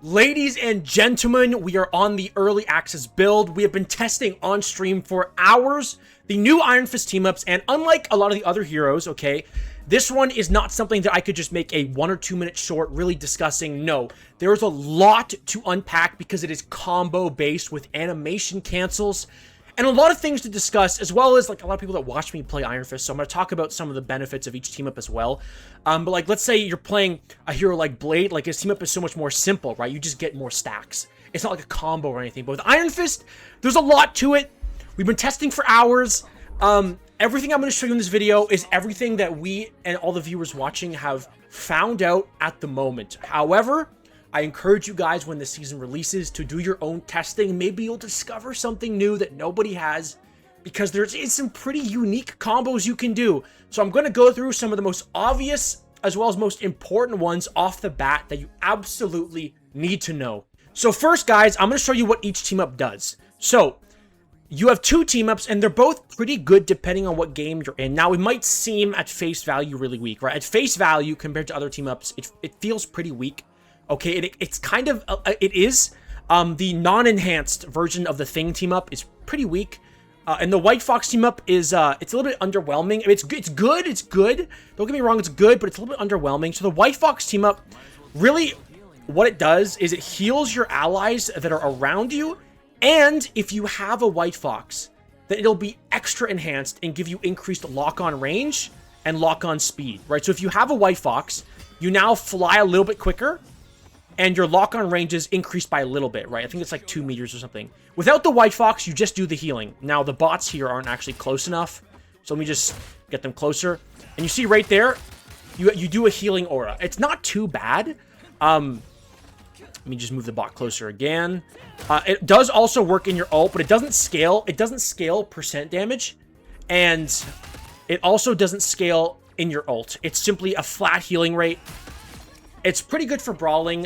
Ladies and gentlemen, we are on the early access build. We have been testing on stream for hours the new Iron Fist team-ups, and unlike a lot of the other heroes, okay, this one is not something that I could just make a 1 or 2 minute short really discussing. No, there's a lot to unpack because it is combo based with animation cancels and a lot of things to discuss, as well as like a lot of people that watch me play Iron Fist. So I'm going to talk about some of the benefits of each team up as well. But like, let's say you're playing a hero like Blade, like his team up is so much more simple, right? You just get more stacks. It's not like a combo or anything. But with Iron Fist, there's a lot to it. We've been testing for hours. Everything I'm going to show you in this video is everything that we and all the viewers watching have found out at the moment. However, I encourage you guys when the season releases to do your own testing. Maybe you'll discover something new that nobody has, because there is some pretty unique combos you can do. So I'm going to go through some of the most obvious as well as most important ones off the bat that you absolutely need to know. So first, guys, I'm going to show you what each team up does. So you have two team ups, and they're both pretty good depending on what game you're in. Now, it might seem at face value really weak, right? At face value, compared to other team ups, it feels pretty weak. Okay, it's kind of, it is. The non-enhanced version of the Thing team up is pretty weak. And the White Fox team up is, it's a little bit underwhelming. I mean, it's good. Don't get me wrong, it's good, but it's a little bit underwhelming. So the White Fox team up, really, what it does is it heals your allies that are around you. And if you have a White Fox, then it'll be extra enhanced and give you increased lock-on range and lock-on speed, right? So if you have a White Fox, you now fly a little bit quicker, and your lock-on range is increased by a little bit, right? I think it's like 2 meters or something. Without the White Fox, you just do the healing. Now, the bots here aren't actually close enough, so let me just get them closer. And you see right there, you do a healing aura. It's not too bad. Let me just move the bot closer again. It does also work in your ult, but it doesn't scale. It doesn't scale percent damage, and it also doesn't scale in your ult. It's simply a flat healing rate. It's pretty good for brawling.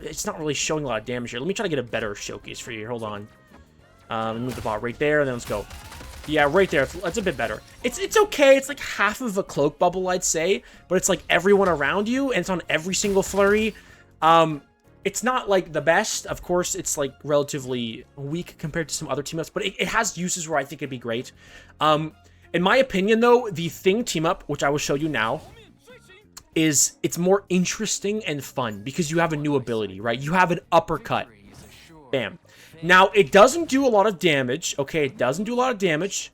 It's not really showing a lot of damage here. Let me try to get a better showcase for you. Hold on. Move the bot right there, and then let's go. Yeah, right there. That's a bit better. It's okay. It's like half of a cloak bubble, I'd say, but it's like everyone around you, and it's on every single flurry. It's not like the best. Of course, it's like relatively weak compared to some other team ups, but it has uses where I think it'd be great. In my opinion, though, the Thing team up, which I will show you now, it's more interesting and fun because you have a new ability, right? You have an uppercut. Bam. Now, it doesn't do a lot of damage, okay? It doesn't do a lot of damage.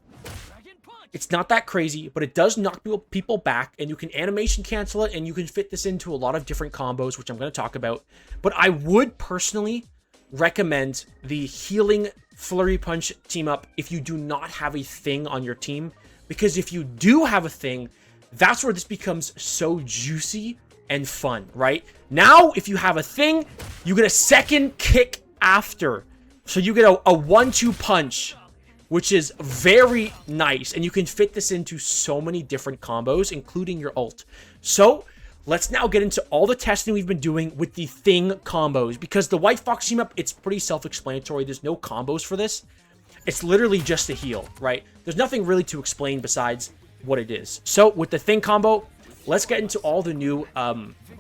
It's not that crazy, but it does knock people back, and you can animation cancel it, and you can fit this into a lot of different combos, which I'm going to talk about. But I would personally recommend the Healing Flurry Punch team up if you do not have a Thing on your team, because if you do have a Thing, that's where this becomes so juicy and fun, right? Now, if you have a Thing, you get a second kick after. So you get a 1-2 punch, which is very nice. And you can fit this into so many different combos, including your ult. So let's now get into all the testing we've been doing with the Thing combos. Because the White Fox team up, it's pretty self-explanatory. There's no combos for this. It's literally just a heal, right? There's nothing really to explain besides what it is. So with the Thing combo, let's get into all the new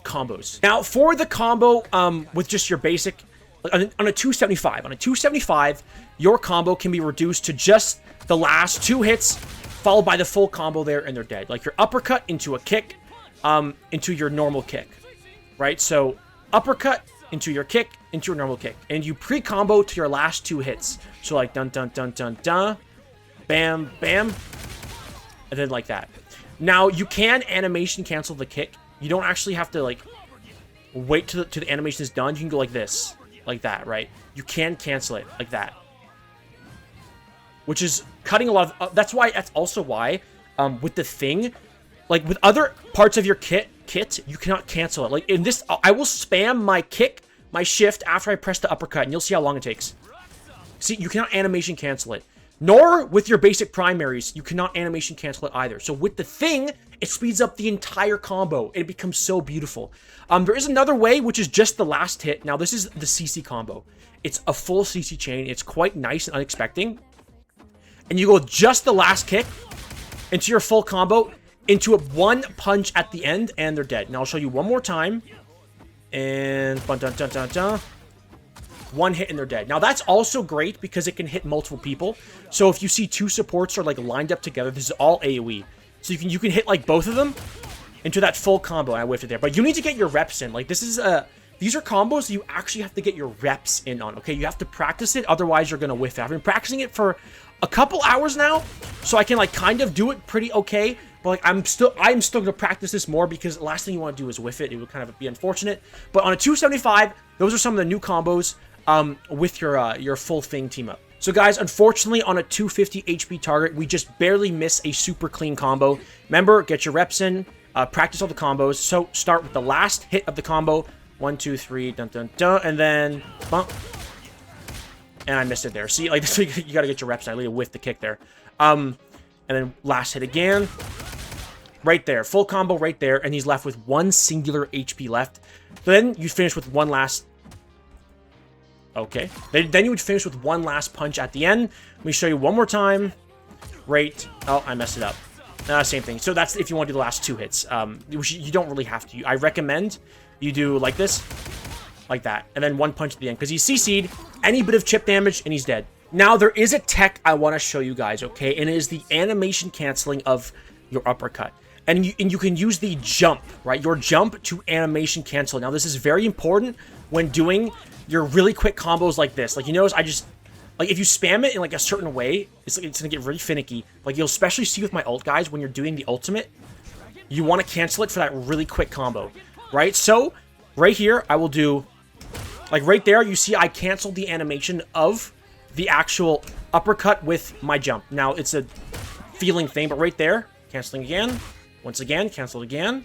combos. Now for the combo with just your basic, on a 275, your combo can be reduced to just the last 2 hits followed by the full combo there, and they're dead. Like your uppercut into a kick, into your normal kick, right? So uppercut into your kick, into your normal kick, and you pre-combo to your last 2 hits. So like dun dun dun dun dun, bam bam, and then like that. Now, you can animation cancel the kick. You don't actually have to, like, wait till the animation is done. You can go like this. Like that, right? You can cancel it like that. Which is cutting a lot of... that's also why, with the Thing, like, with other parts of your kit, you cannot cancel it. Like, in this, I will spam my kick, my shift, after I press the uppercut, and you'll see how long it takes. See, you cannot animation cancel it. Nor with your basic primaries, you cannot animation cancel it either. So with the Thing, it speeds up the entire combo. It becomes so beautiful. There is another way, which is just the last hit. Now, this is the CC combo. It's a full CC chain. It's quite nice and unexpected. And you go just the last kick into your full combo, into a 1 punch at the end, and they're dead. Now, I'll show you one more time. And dun, dun, dun, dun, dun. One hit and they're dead. Now that's also great because it can hit multiple people. So if you see two supports are like lined up together, this is all AoE. So you can hit like both of them into that full combo. And I whiffed it there. But you need to get your reps in. Like this is these are combos you actually have to get your reps in on. Okay, you have to practice it, otherwise you're gonna whiff it. I've been practicing it for a couple hours now, so I can like kind of do it pretty okay. But like I'm still gonna practice this more because the last thing you want to do is whiff it. It would kind of be unfortunate. But on a 275, those are some of the new combos with your full thing team up. So guys, unfortunately on a 250 HP target, we just barely miss a super clean combo. Remember, get your reps in, practice all the combos. So start with the last hit of the combo. 1, 2, 3, dun dun dun, and then bump. And I missed it there. See, like this, you gotta get your reps. I literally whiffed the kick there. And then last hit again. Right there. Full combo right there. And he's left with one singular HP left. Then you finish with one last... Okay. Then you would finish with one last punch at the end. Let me show you one more time. Right. Oh, I messed it up. Same thing. So that's if you want to do the last two hits. You don't really have to. I recommend you do like this. Like that. And then one punch at the end. Because he's CC'd. Any bit of chip damage and he's dead. Now, there is a tech I want to show you guys, okay? And it is the animation canceling of your uppercut. And you can use the jump, right? Your jump to animation cancel. Now, this is very important when doing your really quick combos like this. Like, you notice I just... Like, if you spam it in, like, a certain way, it's going to get really finicky. Like, you'll especially see with my ult, guys, when you're doing the ultimate, you want to cancel it for that really quick combo, right? So, right here, I will do... Like, right there, you see I canceled the animation of the actual uppercut with my jump. Now, it's a feeling thing, but right there, canceling again. Once again, cancel it again.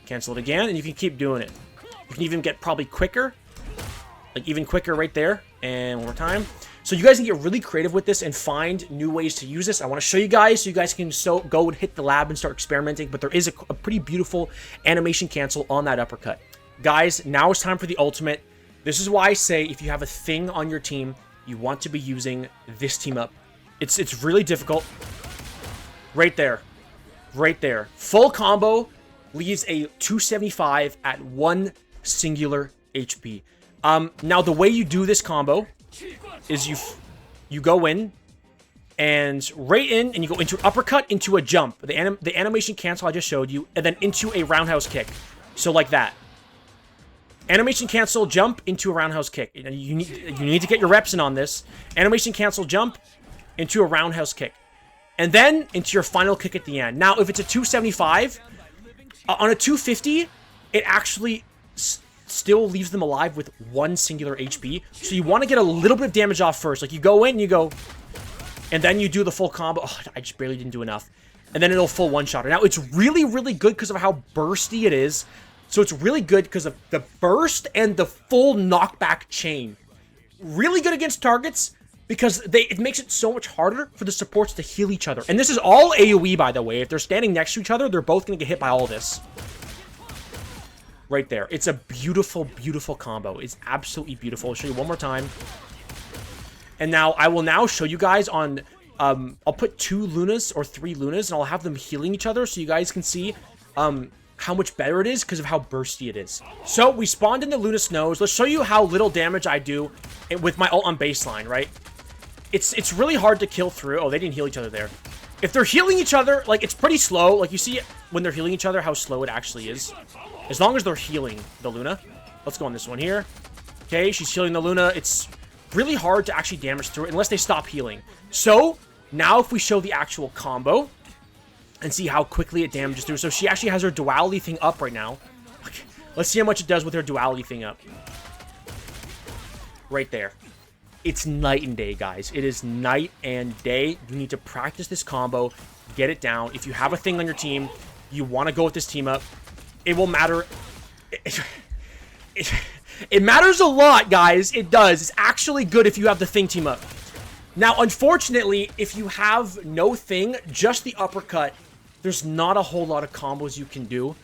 Cancel it again, and you can keep doing it. You can even get probably quicker. Like, even quicker right there. And one more time. So you guys can get really creative with this and find new ways to use this. I want to show you guys so you guys can go and hit the lab and start experimenting. But there is a pretty beautiful animation cancel on that uppercut. Guys, now it's time for the ultimate. This is why I say if you have a thing on your team, you want to be using this team up. It's really difficult. Right there. Right there. Full combo leaves a 275 at one singular HP. Now, the way you do this combo is you go in and right in and you go into uppercut into a jump. The animation cancel I just showed you, and then into a roundhouse kick. So like that. Animation cancel, jump into a roundhouse kick. You need to get your reps in on this. Animation cancel, jump into a roundhouse kick. And then into your final kick at the end. Now, if it's a 275, on a 250, it actually still leaves them alive with one singular HP. So you want to get a little bit of damage off first. Like, you go in, you go, and then you do the full combo. Oh, I just barely didn't do enough. And then it'll full one-shot. Now, it's really, really good because of how bursty it is. So it's really good because of the burst and the full knockback chain. Really good against targets because it makes it so much harder for the supports to heal each other. And this is all AoE, by the way. If they're standing next to each other, they're both going to get hit by all this. Right there. It's a beautiful, beautiful combo. It's absolutely beautiful. I'll show you one more time. And now, I will now show you guys on... I'll put 2 Lunas or 3 Lunas, and I'll have them healing each other so you guys can see... how much better it is because of how bursty it is. So we spawned in the Luna Snows. Let's show you how little damage I do with my ult on baseline, right? It's really hard to kill through. Oh, they didn't heal each other there. If they're healing each other, like, it's pretty slow. Like, you see when they're healing each other how slow it actually is. As long as they're healing the Luna. Let's go on this one here. Okay, she's healing the Luna. It's really hard to actually damage through it unless they stop healing. So, now if we show the actual combo... and see how quickly it damages through. So she actually has her duality thing up right now. Okay. Let's see how much it does with her duality thing up. Right there. It's night and day, guys. It is night and day. You need to practice this combo. Get it down. If you have a thing on your team, you want to go with this team up. It will matter. It matters a lot, guys. It does. It's actually good if you have the thing team up. Now, unfortunately, if you have no thing, just the uppercut, there's not a whole lot of combos you can do.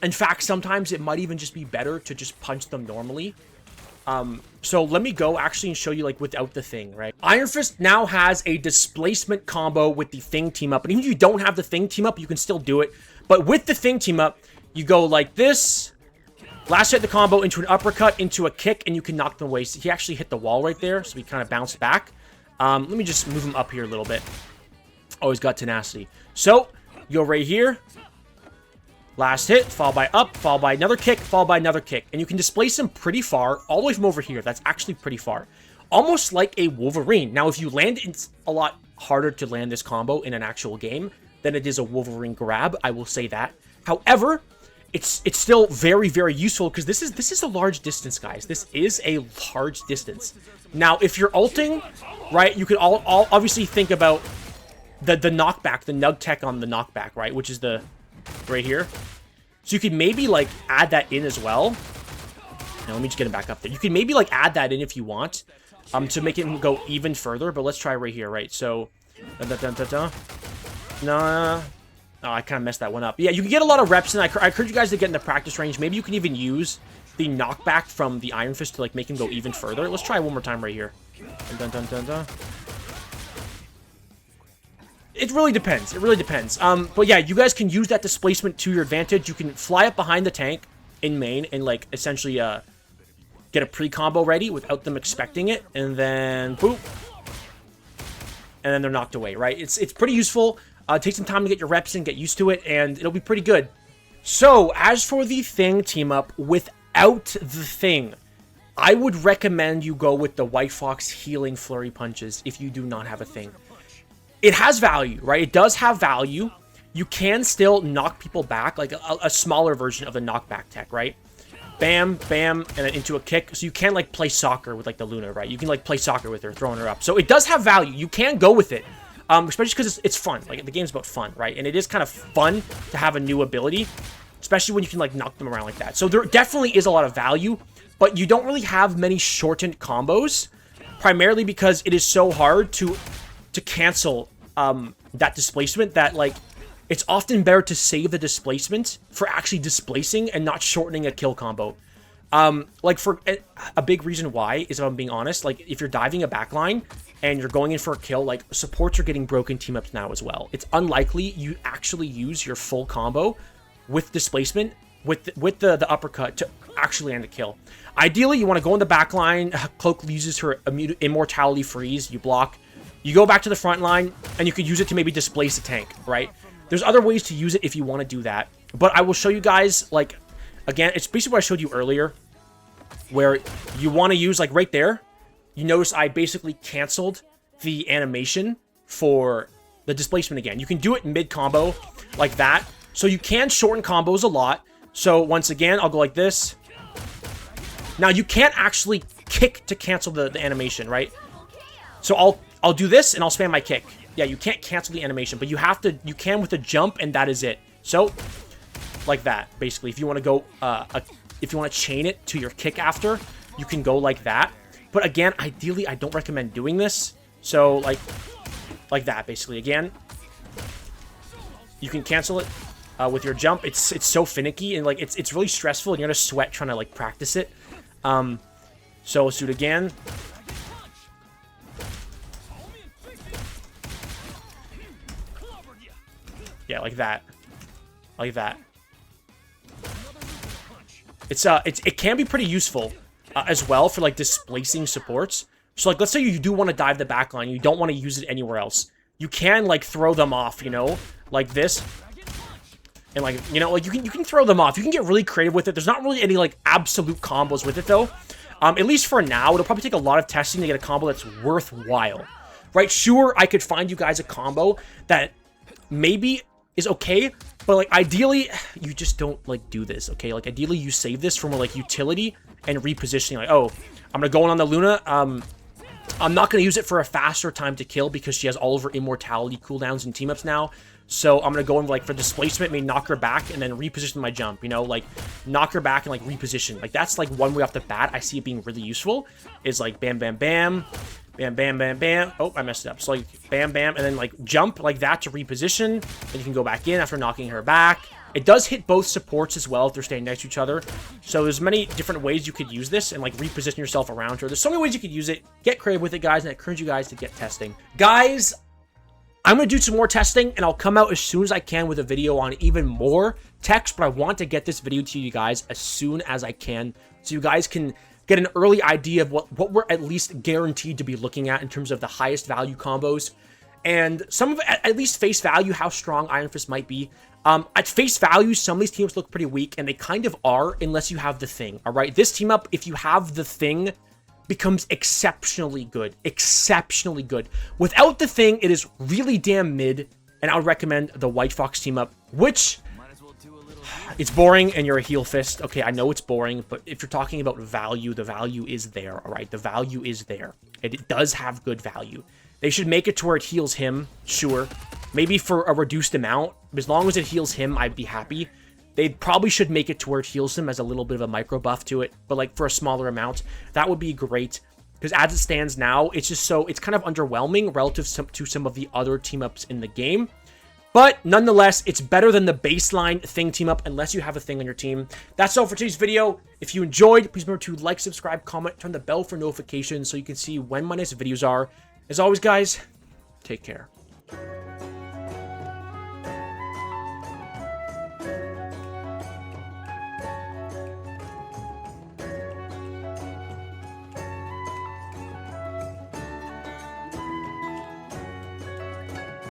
In fact, sometimes it might even just be better to just punch them normally. So let me go actually and show you, like, without the thing, right? Iron Fist now has a displacement combo with the thing team up. And even if you don't have the thing team up, you can still do it. But with the thing team up, you go like this, Last hit the combo into an uppercut, into a kick, and you can knock them away. So he actually hit the wall right there, so he kind of bounced back. Let me just move him up here a little bit. Oh, he's got tenacity. So, you go right here. Last hit, followed by up, followed by another kick, followed by another kick. And you can displace him pretty far, all the way from over here. That's actually pretty far. Almost like a Wolverine. Now, if you land, it's a lot harder to land this combo in an actual game than it is a Wolverine grab. I will say that. However, it's still very, very useful because this is a large distance, guys. This is a large distance. Now, if you're ulting, right, you could all obviously think about the knockback, the nug tech on the knockback, right, which is the right here. So you could maybe like add that in as well. Now, let me just get it back up there. You could maybe like add that in if you want, to make it go even further. But let's try right here, right? So, no. Oh, I kind of messed that one up. Yeah, you can get a lot of reps, and I encourage you guys to get in the practice range. Maybe you can even use the knockback from the Iron Fist to like make him go even further. Let's try one more time right here. It really depends. It really depends. But yeah, you guys can use that displacement to your advantage. You can fly up behind the tank in main and like essentially get a pre-combo ready without them expecting it, and then boop, and then they're knocked away. Right? It's pretty useful. Take some time to get your reps in, get used to it, and it'll be pretty good. So, as for the Thing team-up, without the Thing, I would recommend you go with the White Fox healing flurry punches if you do not have a Thing. It has value, right? It does have value. You can still knock people back, like a smaller version of the knockback tech, right? Bam, bam, and then into a kick. So you can, like, play soccer with, like, the Luna, right? You can, like, play soccer with her, throwing her up. So it does have value. You can go with it. Especially because it's fun. Like, the game's about fun, right? And it is kind of fun to have a new ability, especially when you can, like, knock them around like that. So there definitely is a lot of value, but you don't really have many shortened combos, primarily because it is so hard to cancel that displacement that, like, it's often better to save the displacement for actually displacing and not shortening a kill combo. Like, for a big reason why is, if I'm being honest, like, if you're diving a backline and you're going in for a kill, like, supports are getting broken team-ups now as well. It's unlikely you actually use your full combo with displacement, with the uppercut to actually end a kill. Ideally, you want to go in the backline, Cloak uses her immortality freeze, you block, you go back to the front line, and you could use it to maybe displace a tank, right? There's other ways to use it if you want to do that, but I will show you guys, like, again, it's basically what I showed you earlier, where you want to use, like, right there. You notice I basically canceled the animation for the displacement again. You can do it mid-combo like that. So you can shorten combos a lot. So once again, I'll go like this. Now, you can't actually kick to cancel the animation, right? So I'll do this, and I'll spam my kick. Yeah, you can't cancel the animation, but you can with a jump, and that is it. So, like that, basically. If you want to go, if you want to chain it to your kick after, you can go like that. But again, ideally, I don't recommend doing this. So, like that, basically. Again, you can cancel it with your jump. It's so finicky, and, like, it's really stressful, and you're gonna sweat trying to, like, practice it. So let's do it again. Yeah, like that. Like that. It can be pretty useful as well for, like, displacing supports. So, like, let's say you do want to dive the backline, you don't want to use it anywhere else. You can, like, throw them off, you know, like this. And, like, you know, like, you can throw them off. You can get really creative with it. There's not really any, like, absolute combos with it, though. At least for now, it'll probably take a lot of testing to get a combo that's worthwhile. Right? Sure, I could find you guys a combo that maybe is okay, but, like, ideally, you just don't, like, do this, okay? Like, ideally, you save this for more, like, utility and repositioning. Like, oh, I'm gonna go in on the Luna. I'm not gonna use it for a faster time to kill because she has all of her immortality cooldowns and team-ups now. So I'm gonna go in, like, for displacement, maybe knock her back and then reposition my jump, you know? Like, knock her back and, like, reposition. Like, that's, like, one way off the bat I see it being really useful is, like, bam, bam, bam. Bam, bam, bam, bam. Oh, I messed it up. So, like, bam, bam, and then, like, jump like that to reposition. Then you can go back in after knocking her back. It does hit both supports as well if they're staying next to each other. So there's many different ways you could use this and, like, reposition yourself around her. There's so many ways you could use it. Get creative with it, guys, and I encourage you guys to get testing. Guys, I'm going to do some more testing, and I'll come out as soon as I can with a video on even more text, but I want to get this video to you guys as soon as I can so you guys can get an early idea of what we're at least guaranteed to be looking at in terms of the highest value combos, and some of at least face value, how strong Iron Fist might be. At face value, some of these teams look pretty weak, and they kind of are unless you have the thing, all right? This team up, if you have the thing, becomes exceptionally good. Exceptionally good. Without the thing, it is really damn mid, and I would recommend the White Fox team up, which it's boring and you're a heal fist. Okay, I know it's boring, but if you're talking about value, the value is there, all right? The value is there. It does have good value. They should make it to where it heals him, sure. Maybe for a reduced amount. As long as it heals him, I'd be happy. They probably should make it to where it heals him as a little bit of a micro buff to it, but like for a smaller amount, that would be great. Because as it stands now, it's just it's kind of underwhelming relative to some of the other team ups in the game. But nonetheless, it's better than the baseline thing team up unless you have a thing on your team. That's all for today's video. If you enjoyed, please remember to like, subscribe, comment, turn the bell for notifications so you can see when my next videos are. As always, guys, take care.